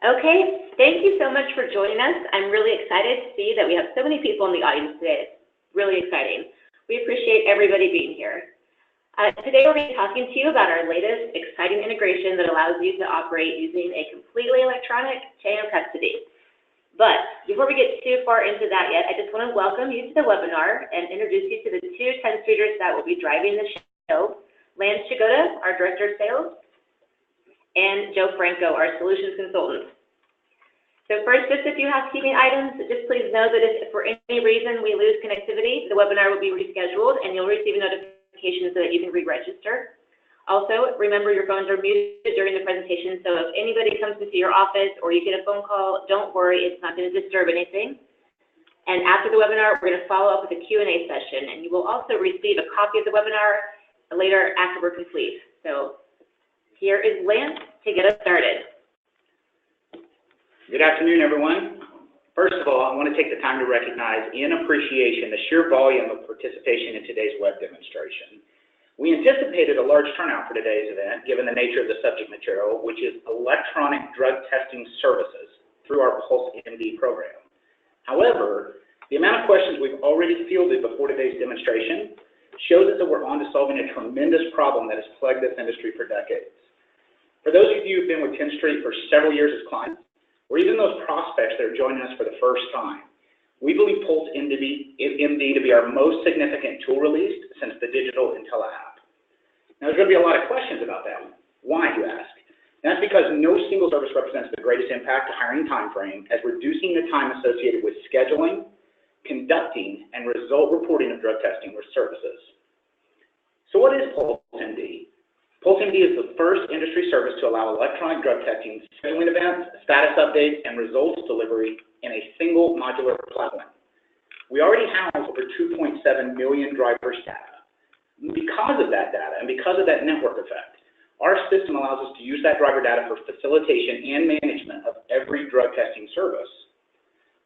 Okay, thank you so much for joining us. I'm really excited to see that we have so many people in the audience today. It's really exciting. We appreciate everybody being here. Today we'll be talking to you about our latest exciting integration that allows you to operate using a completely electronic chain of custody. But before we get too far into that yet, I just want to welcome you to the webinar and introduce you to the two 10-streeters that will be driving the show, Lance Chigoda, our Director of Sales, and Joe Franco, our Solutions Consultant. So first, just a few housekeeping items. Just please know that if for any reason we lose connectivity, the webinar will be rescheduled and you'll receive a notification so that you can re-register. Also, remember your phones are muted during the presentation, so if anybody comes into your office or you get a phone call, don't worry, it's not going to disturb anything. And after the webinar, we're going to follow up with a Q&A session, and you will also receive a copy of the webinar later after we're complete. So here is Lance to get us started. Good afternoon, everyone. First of all, I want to take the time to recognize in appreciation the sheer volume of participation in today's web demonstration. We anticipated a large turnout for today's event, given the nature of the subject material, which is electronic drug testing services through our Pulse MD program. However, the amount of questions we've already fielded before today's demonstration shows us that we're on to solving a tremendous problem that has plagued this industry for decades. For those of you who've been with 10th Street for several years as clients, or even those prospects that are joining us for the first time, we believe Pulse MD to be our most significant tool released since the digital Intella app. Now, there's going to be a lot of questions about that. Why, you ask? And that's because no single service represents the greatest impact to hiring time frame as reducing the time associated with scheduling, conducting, and result reporting of drug testing with services. So what is Pulse MD? Pulse MD is the first industry service to allow electronic drug testing, scheduling events, status updates, and results delivery in a single modular platform. We already have over 2.7 million drivers data. Because of that data and because of that network effect, our system allows us to use that driver data for facilitation and management of every drug testing service.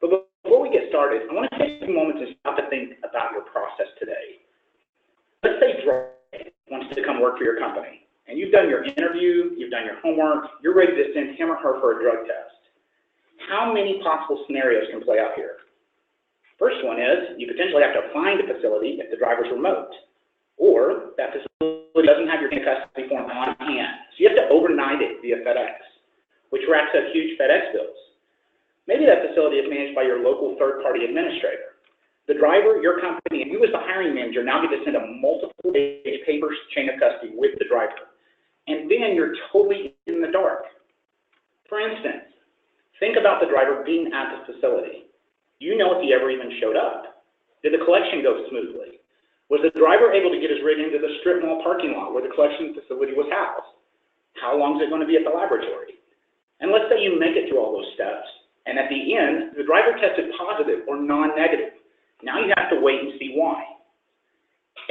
But before we get started, I want to take a few moments and stop to think about your process today. Let's say Drive wants to come work for your company. And you've done your interview, you've done your homework, you're ready to send him or her for a drug test. How many possible scenarios can play out here? First one is you potentially have to find a facility if the driver's remote, or that facility doesn't have your custody form on hand. So you have to overnight it via FedEx, which racks up huge FedEx bills. Maybe that facility is managed by your local third-party administrator. The driver, your company, and you as the hiring manager now get to send a multiple-page paper chain of custody with the driver. And then you're totally in the dark. For instance, think about the driver being at the facility. You know if he ever even showed up. Did the collection go smoothly? Was the driver able to get his rig into the strip mall parking lot where the collection facility was housed? How long is it going to be at the laboratory? And let's say you make it through all those steps, and at the end, the driver tested positive or non-negative. Now you have to wait and see why.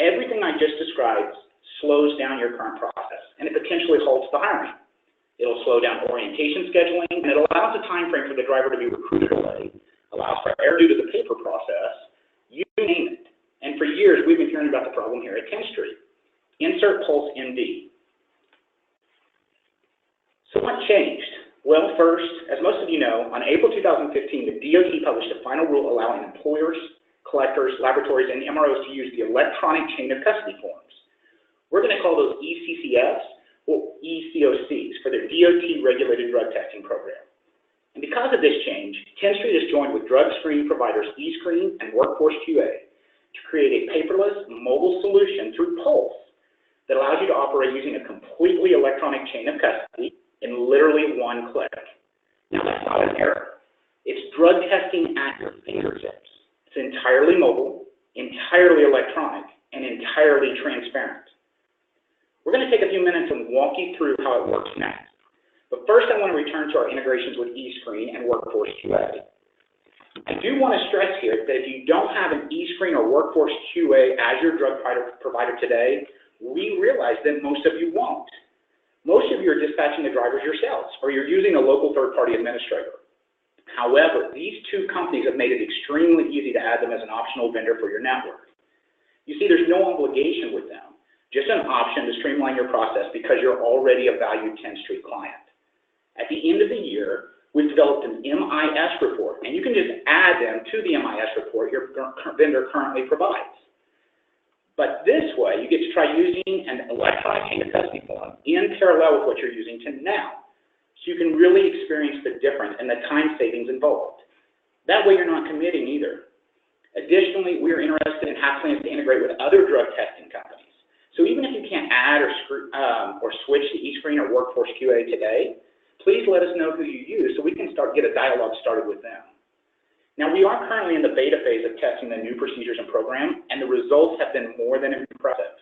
Everything I just described slows down your current process, and it potentially halts the hiring. It'll slow down orientation scheduling, and it allows a time frame for the driver to be recruited away, allows for error due to the paper process, you name it. And for years, we've been hearing about the problem here at 10th Street. Insert Pulse MD. So what changed? Well, first, as most of you know, on April 2015, the DOT published a final rule allowing employers, collectors, laboratories, and MROs to use the electronic chain of custody forms. We're going to call those ECCFs or ECOCs for their DOT-regulated drug testing program. And because of this change, 10th Street has joined with drug screening providers eScreen and Workforce QA to create a paperless mobile solution through Pulse that allows you to operate using a completely electronic chain of custody in literally one click. Now, that's not an error. It's drug testing at your fingertips. It's entirely mobile, entirely electronic, and entirely transparent. We're going to take a few minutes and walk you through how it works next. But first, I want to return to our integrations with eScreen and Workforce QA. I do want to stress here that if you don't have an eScreen or Workforce QA as your drug provider today, we realize that most of you won't. Most of you are dispatching the drivers yourselves, or you're using a local third-party administrator. However, these two companies have made it extremely easy to add them as an optional vendor for your network. You see, there's no obligation with them. Just an option to streamline your process because you're already a valued 10th Street client. At the end of the year, We've developed an MIS report, and you can just add them to the MIS report your vendor currently provides. But this way, you get to try using an electronic chain of custody form in parallel with what you're using to now. So you can really experience the difference and the time savings involved. That way, you're not committing either. Additionally, we are interested and have plans to integrate with other drug testing companies. So even if you can't add or switch to eScreen or Workforce QA today, please let us know who you use so we can get a dialogue started with them. Now, we are currently in the beta phase of testing the new procedures and program, and the results have been more than impressive.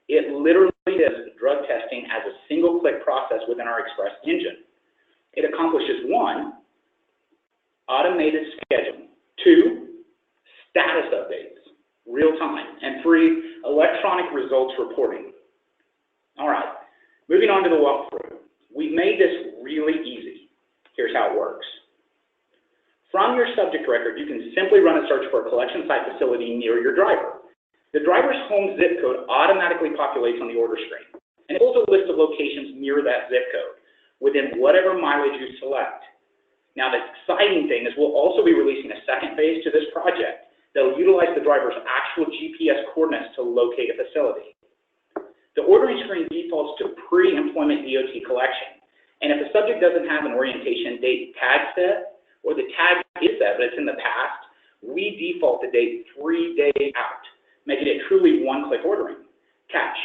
It literally is drug testing as a single-click process within our Express engine. It accomplishes 1, automated scheduling, 2, status updates, real time, and 3, electronic results reporting. All right, moving on to the walkthrough. We've made this really easy. Here's how it works. From your subject record, you can simply run a search for a collection site facility near your driver. The driver's home zip code automatically populates on the order screen, and it pulls a list of locations near that zip code within whatever mileage you select. Now, the exciting thing is we'll also be releasing a second phase to this project that will utilize the driver's actual GPS coordinates to locate a facility. The ordering screen defaults to pre-employment DOT collection, and if the subject doesn't have an orientation date tag set, or the tag is set, but it's in the past, we default the date 3 days out, making it truly one-click ordering.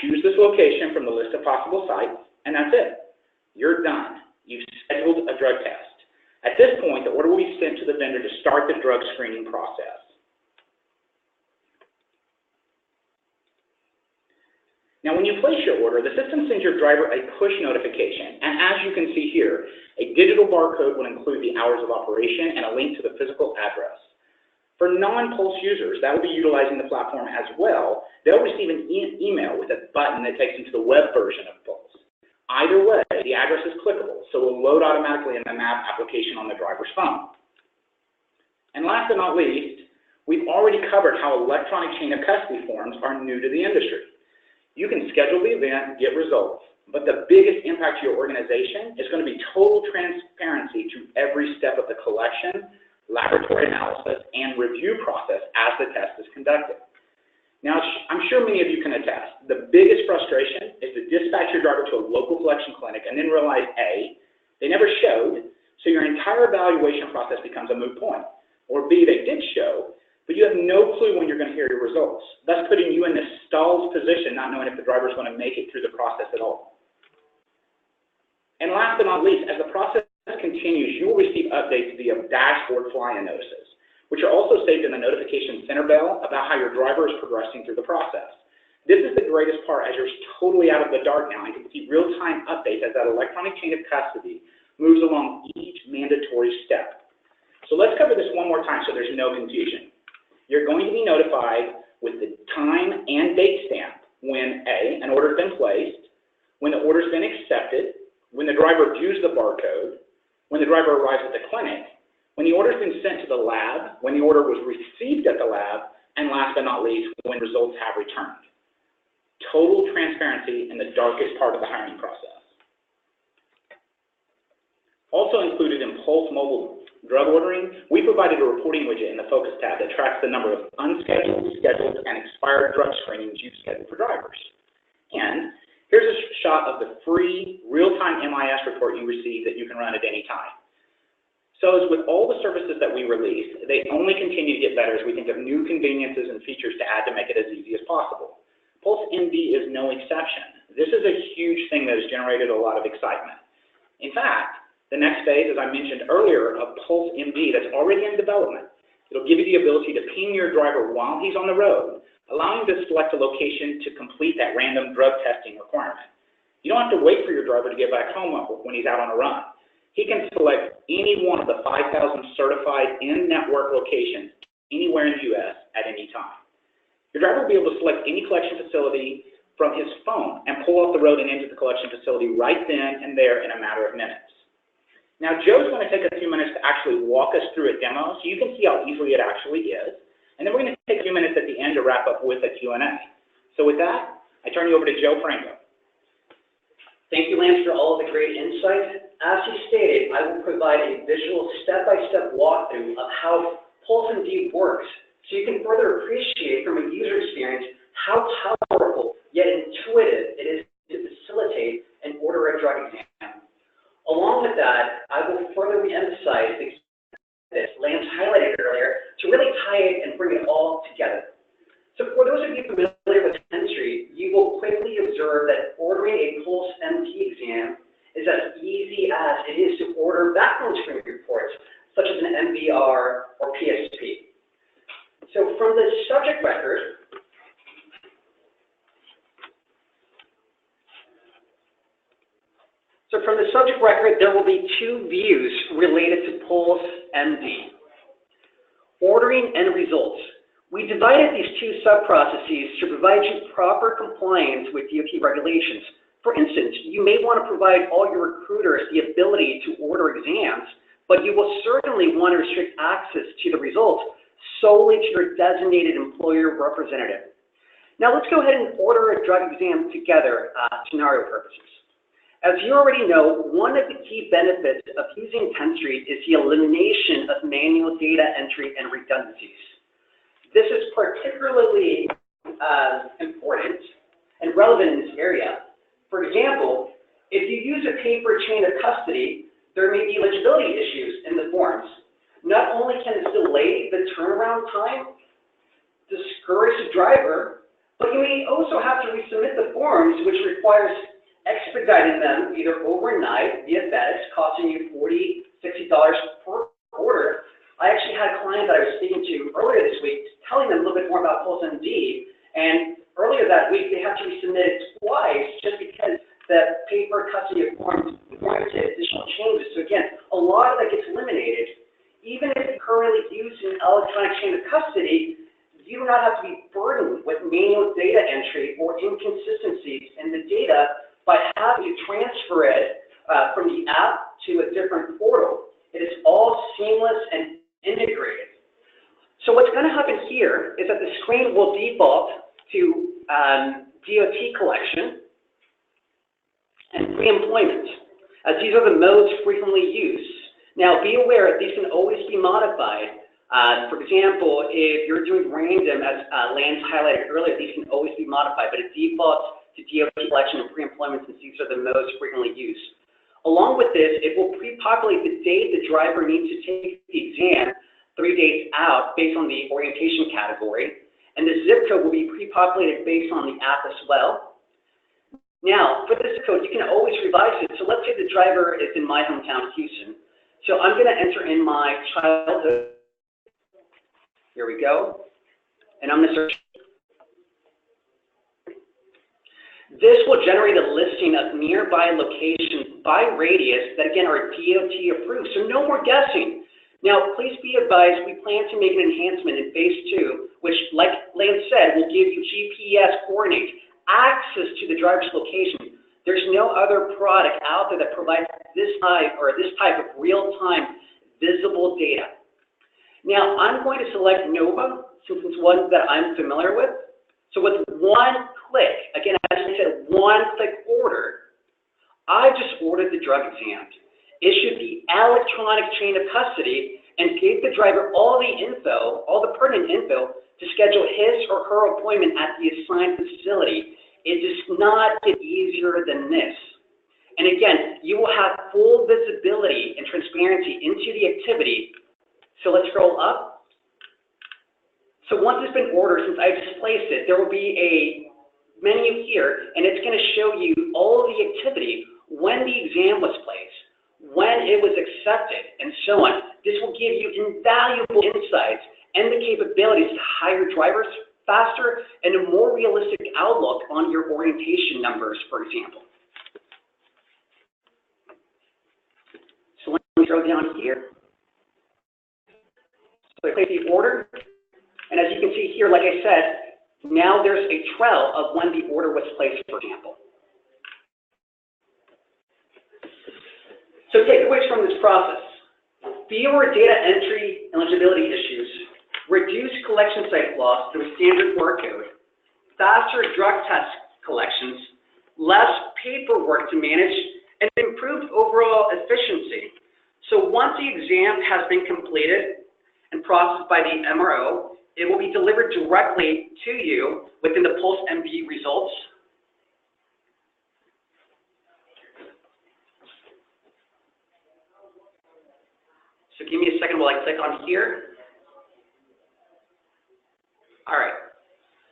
Choose this location from the list of possible sites, and that's it. You're done. You've scheduled a drug test. At this point, the order will be sent to the vendor to start the drug screening process. Now, when you place your order, the system sends your driver a push notification, and as you can see here, a digital barcode will include the hours of operation and a link to the physical address. For non-Pulse users that will be utilizing the platform as well, they'll receive an email with a button that takes them to the web version of Pulse. Either way, the address is clickable, so it will load automatically in the map application on the driver's phone. And last but not least, we've already covered how electronic chain of custody forms are new to the industry. You can schedule the event, get results, but the biggest impact to your organization is going to be total transparency to every step of the collection, laboratory analysis, and review process as the test is conducted. Now, I'm sure many of you can attest, the biggest frustration is to dispatch your driver to a local collection clinic and then realize, A, they never showed, so your entire evaluation process becomes a moot point, or B, they did show, but you have no clue when you're going to hear your results, thus putting you in this stalled position, not knowing if the driver is going to make it through the process at all. And last but not least, as the process continues, you will receive updates via dashboard fly-in notices, which are also saved in the notification center bell about how your driver is progressing through the process. This is the greatest part, as you're totally out of the dark now and can see real-time updates as that electronic chain of custody moves along each mandatory step. So let's cover this one more time so there's no confusion. You're going to be notified with the time and date stamp when A, an order has been placed, when the order's been accepted, when the driver views the barcode, when the driver arrives at the clinic, when the order's been sent to the lab, when the order was received at the lab, and last but not least, when results have returned. Total transparency in the darkest part of the hiring process. Also included in Pulse Mobile drug ordering, we provided a reporting widget in the Focus tab that tracks the number of unscheduled, scheduled, and expired drug screenings you've scheduled for drivers. And here's a shot of the free real-time MIS report you receive that you can run at any time. So as with all the services that we release, they only continue to get better as we think of new conveniences and features to add to make it as easy as possible. Pulse MD is no exception. This is a huge thing that has generated a lot of excitement. In fact, the next phase, as I mentioned earlier, of Pulse MD that's already in development, it'll give you the ability to ping your driver while he's on the road, allowing him to select a location to complete that random drug testing requirement. You don't have to wait for your driver to get back home when he's out on a run. He can select any one of the 5,000 certified in-network locations anywhere in the U.S. at any time. Your driver will be able to select any collection facility from his phone and pull off the road and into the collection facility right then and there in a matter of minutes. Now, Joe's going to take a few minutes to actually walk us through a demo so you can see how easily it actually is. And then we're going to take a few minutes at the end to wrap up with a Q&A. So with that, I turn you over to Joe Franco. Thank you, Lance, for all of the great insight. As he stated, I will provide a visual step-by-step walkthrough of how PulseMD works, so you can further appreciate from a user experience how powerful yet intuitive it is to facilitate and order a drug exam. Along with that, I will further re-emphasize the that Lance highlighted earlier to really tie it and bring it all together. So for those of you familiar with Chemistry, you will quickly observe that ordering a PulseMD exam is as easy as it is to order background screening reports, such as an MBR or PSP. So from the subject record, there will be two views related to PulseMD. Ordering and results. We divided these two sub-processes to provide you proper compliance with DOT regulations. For instance, you may want to provide all your recruiters the ability to order exams, but you will certainly want to restrict access to the results solely to your designated employer representative. Now let's go ahead and order a drug exam together, scenario purposes. As you already know, one of the key benefits of using Chemistry is the elimination of manual data entry and redundancies. This is particularly important and relevant in this area. For example, if you use a paper chain of custody, there may be legibility issues in the forms. Not only can this delay the turnaround time, discourage the driver, but you may also have to resubmit the forms, which requires expediting them either overnight via FedEx, costing you $40, $60 per order. I actually had a client that I was speaking to earlier this week, telling them a little bit more about PulseMD, and earlier that week they had to resubmit it twice just because the paper custody of forms warranted additional changes. So again, a lot of that gets eliminated. Even if you currently use an electronic chain of custody, you do not have to be burdened with manual data entry or inconsistencies in the data by having to transfer it from the app to a different portal. It is all seamless and integrated. So what's going to happen here is that the screen will default to DOT collection and pre-employment, as these are the most frequently used. Now, be aware these can always be modified. For example, if you're doing random, as Lance highlighted earlier, these can always be modified, but it defaults to DOT collection and pre-employment since these are the most frequently used. Along with this, it will pre-populate the date the driver needs to take the exam 3 days out based on the orientation category, and the zip code will be pre-populated based on the app as well. Now, for the zip code, you can always revise it. So let's say the driver is in my hometown, Houston. So I'm going to enter in my childhood. Here we go. And I'm going to search. This will generate a listing of nearby locations by radius that, again, are DOT approved. So no more guessing. Now, please be advised, we plan to make an enhancement in phase 2, which, like Lance said, will give you GPS coordinates, access to the driver's location. There's no other product out there that provides this type of real-time visible data. Now, I'm going to select Nova, since it's one that I'm familiar with. So with one click, again, as I said, one-click order, I just ordered the drug exam, issued the electronic chain of custody, and gave the driver all the info, all the pertinent info, to schedule his or her appointment at the assigned facility. It does not get easier than this. And again, you will have full visibility and transparency into the activity. So let's scroll up. So once it's been ordered, since I just placed it, there will be a menu here, and it's going to show you all the activity, when the exam was placed, when it was accepted, and so on. This will give you invaluable insights and the capabilities to hire drivers faster and a more realistic outlook on your orientation numbers, for example. So let me go down here. So I place the order, and as you can see here, like I said, now there's a trail of when the order was placed, for example. So takeaways from this process: fewer data entry and legibility issues, reduced collection site loss through standard work code, faster drug test collections, less paperwork to manage, and improved overall efficiency. So once the exam has been completed and processed by the MRO, it will be delivered directly to you within the Pulse MD results. So give me a second while I click on here. All right.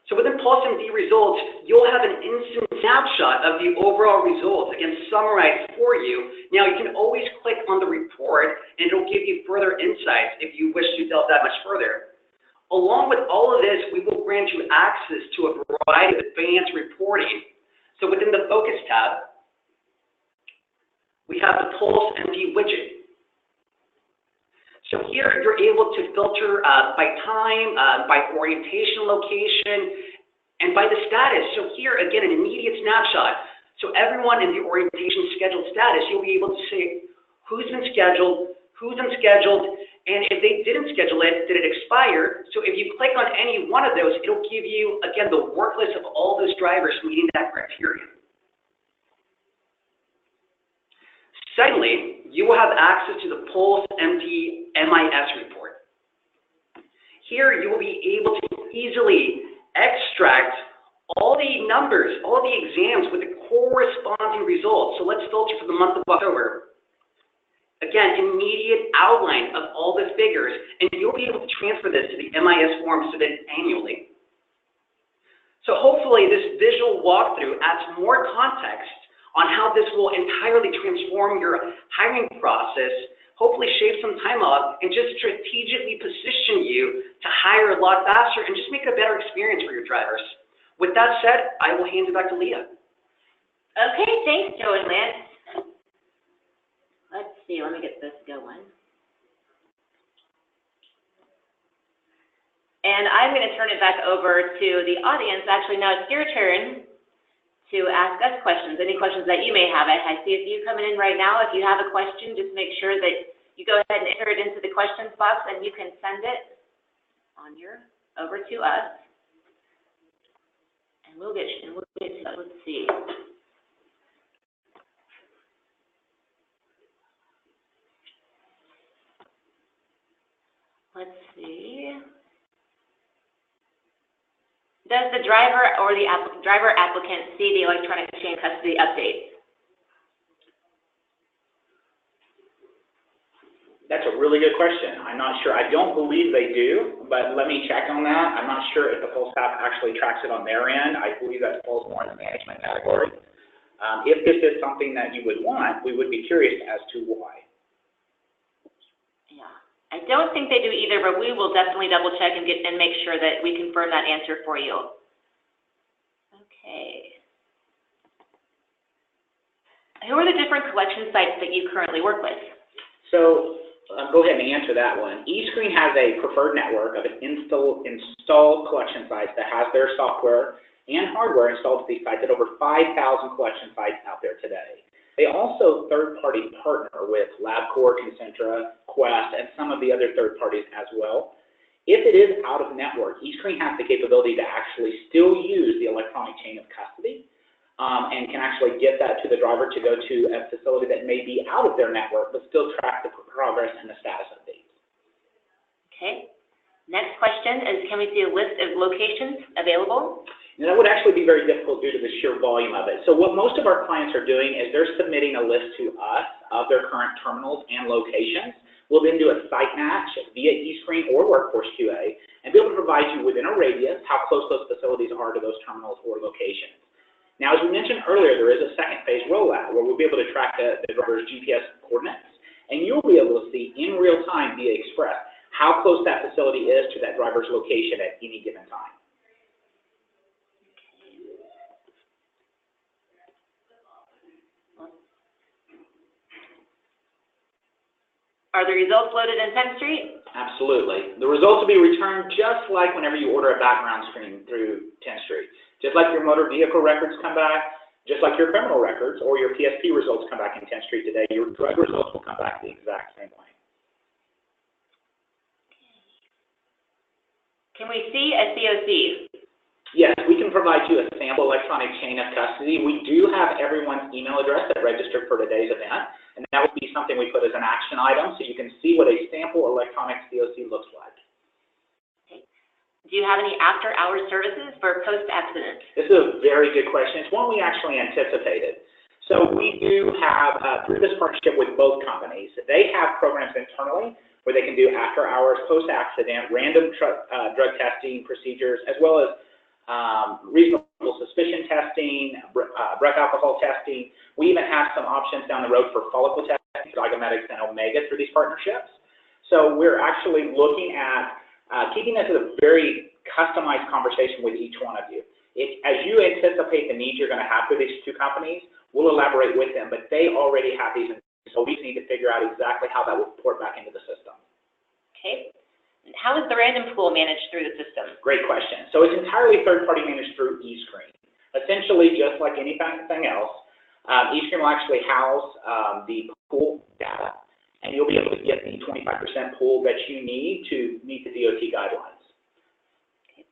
So within Pulse MD results, you'll have an instant snapshot of the overall results, again, summarized for you. Now, you can always click on the report, and it'll give you further insights if you wish to delve that much further. Along with all of this, we will grant you access to a variety of advanced reporting. So within the Focus tab, we have the Pulse MD widget. So here you're able to filter by time, by orientation location, and by the status. So here, again, an immediate snapshot. So everyone in the orientation scheduled status, you'll be able to see who's been scheduled, who's unscheduled, and if they didn't schedule it, did it expire? So if you click on any one of those, it'll give you, again, the work list of all those drivers meeting that criteria. Secondly, you will have access to the Pulse MD MIS report. Here, you will be able to easily extract all the numbers, all the exams with the corresponding results. So let's filter for the month of October. Again, immediate outline of all the figures, and you'll be able to transfer this to the MIS form submitted annually. So hopefully this visual walkthrough adds more context on how this will entirely transform your hiring process, hopefully shave some time off, and just strategically position you to hire a lot faster and just make it a better experience for your drivers. With that said, I will hand it back to Leah. Okay, thanks, Joe and Lance. Let's see, let me get this going. And I'm going to turn it back over to the audience. Actually, now it's your turn to ask us questions, any questions that you may have. I see a few coming in right now. If you have a question, just make sure that you go ahead and enter it into the questions box, and you can send it on over to us. And we'll get to that. Let's see. Let's see. Does the driver or the driver applicant see the electronic chain custody update? That's a really good question. I'm not sure. I don't believe they do, but let me check on that. I'm not sure if the Pulse app actually tracks it on their end. I believe that falls more in the management category. If this is something that you would want, we would be curious as to why. Yeah, I don't think they do either, but we will definitely double check and make sure that we confirm that answer for you. Okay. Who are the different collection sites that you currently work with? So go ahead and answer that one. eScreen has a preferred network of installed collection sites that has their software and hardware installed to these sites at over 5,000 collection sites out there today. They also third-party partner with LabCorp, Concentra, Quest, and some of the other third parties as well. If it is out of network, eScreen has the capability to actually still use the electronic chain of custody and can actually get that to the driver to go to a facility that may be out of their network, but still track the progress and the status updates. Okay. Next question is, can we see a list of locations available? And that would actually be very difficult due to the sheer volume of it. So what most of our clients are doing is they're submitting a list to us of their current terminals and locations. We'll then do a site match via eScreen or Workforce QA and be able to provide you within a radius how close those facilities are to those terminals or locations. Now, as we mentioned earlier, there is a second phase rollout where we'll be able to track the driver's GPS coordinates, and you'll be able to see in real time via Express how close that facility is to that driver's location at any given time. Are the results loaded in 10th Street? Absolutely. The results will be returned just like whenever you order a background screen through 10th Street. Just like your motor vehicle records come back, just like your criminal records or your PSP results come back in 10th Street today, your drug results will come back the exact same way. Can we see a COC? Yes, we can provide you a sample electronic chain of custody. We do have everyone's email address that registered for today's event, and that would be something we put as an action item so you can see what a sample electronics DOC looks like. Do you have any after-hours services for post-accident? This is a very good question. It's one we actually anticipated. So we do have, through this partnership with both companies, they have programs internally where they can do after-hours, post-accident, random drug testing procedures, as well as reasonable suspicion testing, breath alcohol testing. We even have some options down the road for follicle testing, Zygomatic and Omega through these partnerships. So we're actually looking at keeping this as a very customized conversation with each one of you. As you anticipate the needs you're going to have for these two companies, we'll elaborate with them, but they already have these, so we need to figure out exactly how that will port back into the system. Okay. And how is the random pool managed through the system? Great question. So it's entirely third-party managed through eScreen. Essentially, just like anything else, eScreen will actually house the pool data, and you'll be able to get the 25% pool that you need to meet the DOT guidelines. Okay.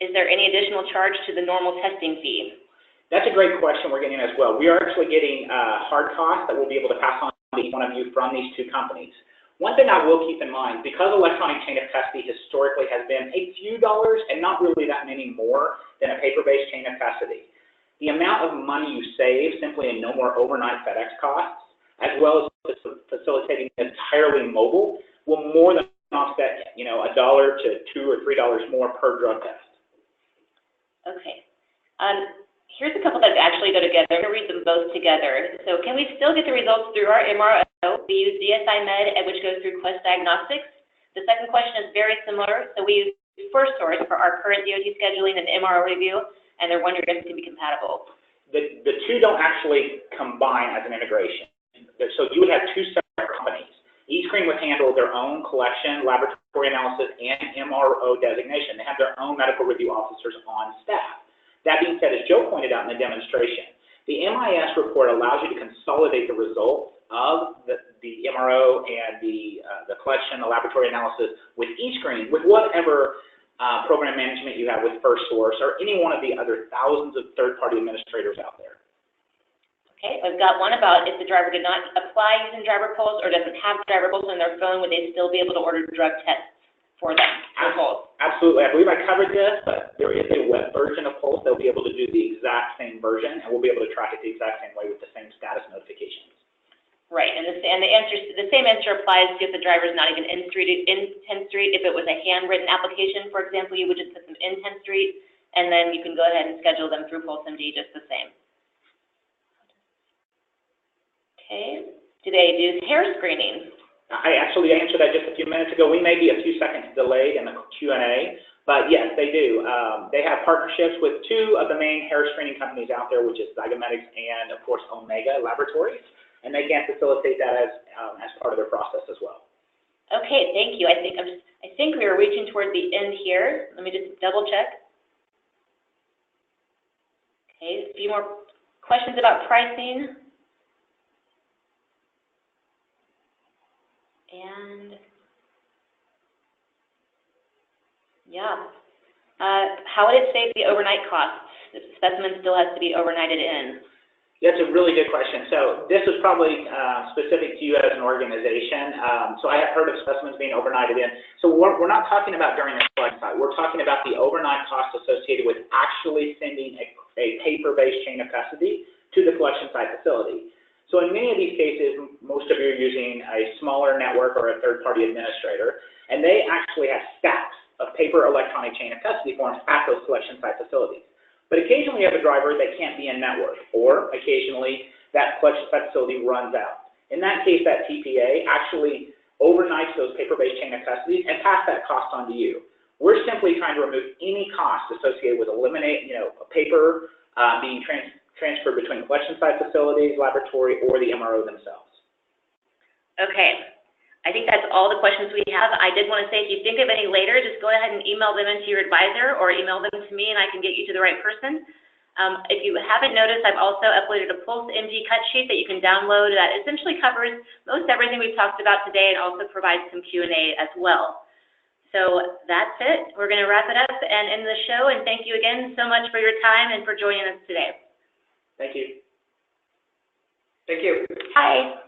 Is there any additional charge to the normal testing fee? That's a great question we're getting as well. We are actually getting hard costs that we'll be able to pass on to each one of you from these two companies. One thing I will keep in mind, because electronic chain of custody historically has been a few dollars and not really that many more than a paper-based chain of custody, the amount of money you save simply in no more overnight FedEx costs, as well as facilitating entirely mobile, will more than offset, $1 to $2 or $3 more per drug test. Okay. Here's a couple that actually go together. I'm going to read them both together. So can we still get the results through our MRO? We use DSI Med, which goes through Quest Diagnostics. The second question is very similar. So we use FirstSource for our current DOT scheduling and MRO review, and they're wondering if it can be compatible. The two don't actually combine as an integration. So you would have two separate companies. eScreen would handle their own collection, laboratory analysis, and MRO designation. They have their own medical review officers on staff. That being said, as Joe pointed out in the demonstration, the MIS report allows you to consolidate the results of the MRO and the collection, the laboratory analysis with eScreen, with whatever program management you have with FirstSource or any one of the other thousands of third-party administrators out there. Okay, I've got one about if the driver did not apply using driver polls or doesn't have driver polls on their phone, would they still be able to order drug tests for them? Absolutely. I believe I covered this, but there is a web version of Pulse that will be able to do the exact same version, and we'll be able to track it the exact same way with the same status notifications. Right, and the same answer applies if the driver is not even in 10th Street. If it was a handwritten application, for example, you would just put them in 10th Street, and then you can go ahead and schedule them through PulseMD just the same. Okay, do they do hair screening? I actually answered that just a few minutes ago. We may be a few seconds delayed in the Q&A, but yes, they do. They have partnerships with two of the main hair screening companies out there, which is Zygomatic and, of course, Omega Laboratories, and they can facilitate that as part of their process as well. Okay, thank you. I think we are reaching toward the end here. Let me just double check. Okay, a few more questions about pricing. And yeah, how would it save the overnight costs if the specimen still has to be overnighted in? That's a really good question. So this is probably specific to you as an organization. So I have heard of specimens being overnighted in. So we're not talking about during the collection site. We're talking about the overnight cost associated with actually sending a paper-based chain of custody to the collection site facility. So in many of these cases, most of you are using a smaller network or a third-party administrator, and they actually have stacks of paper electronic chain of custody forms at those collection site facilities. But occasionally you have a driver that can't be in network, or occasionally that collection site facility runs out. In that case, that TPA actually overnights those paper-based chain of custody and pass that cost on to you. We're simply trying to remove any cost associated with eliminating, paper being transferred between collection site facilities, laboratory, or the MRO themselves. Okay. I think that's all the questions we have. I did want to say, if you think of any later, just go ahead and email them into your advisor or email them to me, and I can get you to the right person. If you haven't noticed, I've also uploaded a PulseMD cut sheet that you can download that essentially covers most everything we've talked about today and also provides some Q&A as well. So that's it. We're going to wrap it up and end the show, and thank you again so much for your time and for joining us today. Thank you. Thank you. Hi.